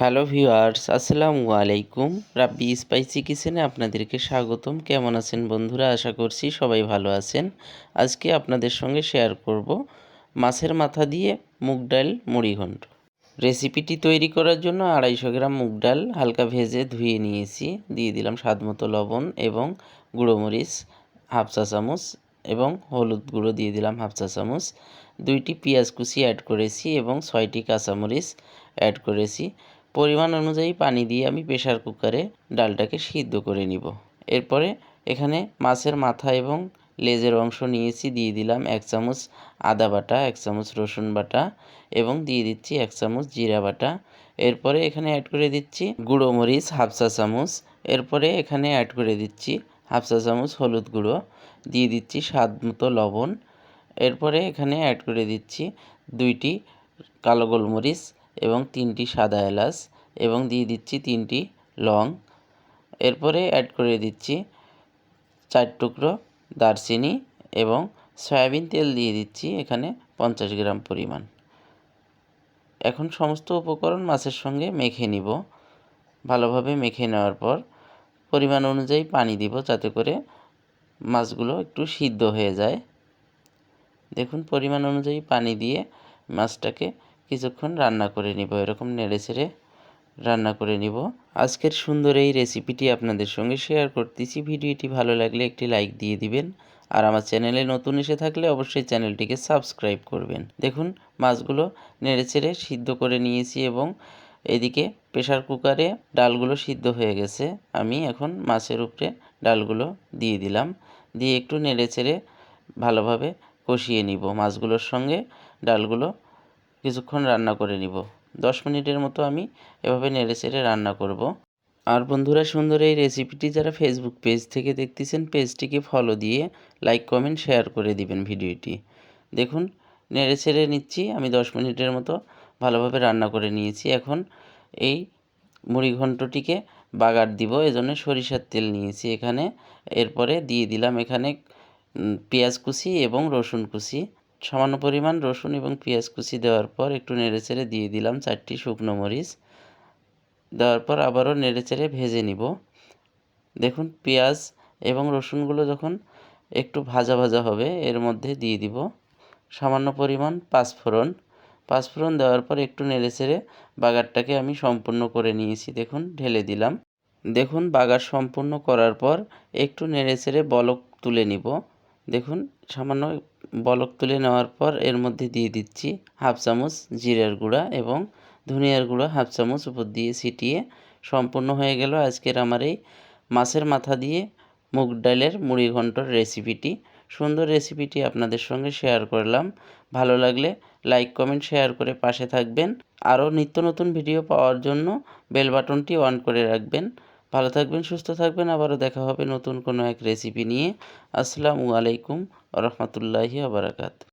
Hello viewers, আসসালামু আলাইকুম। রাব্বি spicy কিচেনে আপনাদেরকে স্বাগতম। কেমন আছেন বন্ধুরা? আশা করছি সবাই ভালো আছেন। আজকে আপনাদের সঙ্গে শেয়ার করব মাছের মাথা দিয়ে মুগ ডাল মুড়ি ঘন্ট। রেসিপিটি তৈরি করার জন্য 250 গ্রাম মুগ ডাল হালকা ভেজে ধুয়ে নিয়েছি। দিয়ে দিলাম স্বাদমতো লবণ এবং গুঁড়ো মরিচ হাফ চা চামচ এবং হলুদ গুঁড়ো দিয়ে দিলাম হাফ চা চামচ। 2টি পেঁয়াজ কুচি অ্যাড করেছি এবং 6টি কাঁচামরিচ অ্যাড করেছি। পরিমাণ অনুযায়ী পানি দিয়ে আমি প্রেসার কুকারে ডালটাকে সিদ্ধ করে নিব। এরপরে এখানে মাছের মাথা এবং লেজের অংশ নিয়েছি। দিয়ে দিলাম 1 চামচ আদা বাটা, 1 চামচ রসুন বাটা এবং দিয়ে দিচ্ছি 1 চামচ জিরা বাটা। এরপরে এখানে অ্যাড করে দিচ্ছি গুঁড়ো মরিচ হাফ চা চামচ। এরপরে এখানে অ্যাড করে দিচ্ছি হাফ চা চামচ হলুদ গুঁড়ো, দিয়ে দিচ্ছি স্বাদ মতো লবণ। এরপরে এখানে অ্যাড করে দিচ্ছি 2টি কালো গোলমরিচ এবং 3টি সাদা এলাচ এবং দিয়ে দিচ্ছি 3টি লং। এরপরে অ্যাড করে দিচ্ছি 4 টুকরো দারচিনি এবং সয়াবিন তেল দিয়ে দিচ্ছি এখানে 50 গ্রাম পরিমাণ। এখন সমস্ত উপকরণ মাছের সঙ্গে মেখে নিব। ভালোভাবে মেখে নেওয়ার পর পরিমাণ অনুযায়ী পানি দিব যাতে করে মাছগুলো একটু সিদ্ধ হয়ে যায়। দেখুন পরিমাণ অনুযায়ী পানি দিয়ে মাছটাকে কিছুক্ষণ রান্না করে নিব, এরকম নেড়েচেড়ে রান্না করে নিব। আজকের সুন্দর এই রেসিপিটি আপনাদের সঙ্গে শেয়ার করতেছি। ভিডিওটি ভালো লাগলে একটি লাইক দিয়ে দিবেন, আর আমার চ্যানেলে নতুন এসে থাকলে অবশ্যই চ্যানেলটিকে সাবস্ক্রাইব করবেন। দেখুন মাছগুলো নেড়েচেড়ে সিদ্ধ করে নিয়েছি এবং এদিকে প্রেসার কুকারে ডালগুলো সিদ্ধ হয়ে গেছে। আমি এখন মাছের উপরে ডালগুলো দিয়ে দিলাম, দিয়ে একটু নেড়েচেড়ে ভালোভাবে কষিয়ে নিব। মাছগুলোর সঙ্গে ডালগুলো কিছুক্ষণ রান্না করে নিব। 10 মিনিটের মতো আমি এভাবে নেড়েচেড়ে রান্না করব। আর বন্ধুরা, সুন্দর এই রেসিপিটি যারা ফেসবুক পেজ থেকে দেখতেছেন পেজটিকে ফলো দিয়ে লাইক কমেন্ট শেয়ার করে দিবেন ভিডিওটি। দেখুন নেড়েচেড়ে নিচ্ছি, আমি 10 মিনিটের মতো ভালোভাবে রান্না করে নিয়েছি। এখন এই মুড়ি ঘন্টটিকে বাগার দিব, এজন্য সরিষার তেল নিয়েছি এখানে। এরপরে দিয়ে দিলাম এখানে পেঁয়াজ কুচি এবং রসুন কুচি। সামান্য পরিমাণ রসুন এবং পেঁয়াজ কুচি দেওয়ার পর একটু নেড়েচেড়ে দিয়ে দিলাম 4টি শুকনো মরিচ। দেওয়ার পর আবারও নেড়েচেড়ে ভেজে নিব। দেখুন পেঁয়াজ এবং রসুনগুলো যখন একটু ভাজা ভাজা হবে এর মধ্যে দিয়ে দিব সামান্য পরিমাণ পাঁচফোড়ন। পাঁচফোড়ন দেওয়ার পর একটু নেড়েচেড়ে বাগারটাকে আমি সম্পূর্ণ করে নিয়েছি। দেখুন ঢেলে দিলাম। দেখুন বাগার সম্পূর্ণ করার পর একটু নেড়েচেড়ে বলক তুলে নিব। দেখুন সামান্য বলক তুলে নেওয়ার পর এর মধ্যে দিয়ে দিচ্ছি হাফ চামচ জিরার গুঁড়া এবং ধনিয়ার গুঁড়া হাফ চামচ উপর দিয়ে ছিটিয়ে সম্পূর্ণ হয়ে গেল আজকের আমার এই মাছের মাথা দিয়ে মুগ ডালের মুড়ি ঘন্টর রেসিপিটি। সুন্দর রেসিপিটি আপনাদের সঙ্গে শেয়ার করলাম। ভালো লাগলে লাইক কমেন্ট শেয়ার করে পাশে থাকবেন। আরও নিত্য নতুন ভিডিও পাওয়ার জন্য বেল বাটনটি অন করে রাখবেন। ভালো থাকবেন, সুস্থ থাকবেন। আবারও দেখা হবে নতুন কোনো এক রেসিপি নিয়ে। আসসালামু আলাইকুম ওয়া রাহমাতুল্লাহি ওয়া বারাকাতুহু।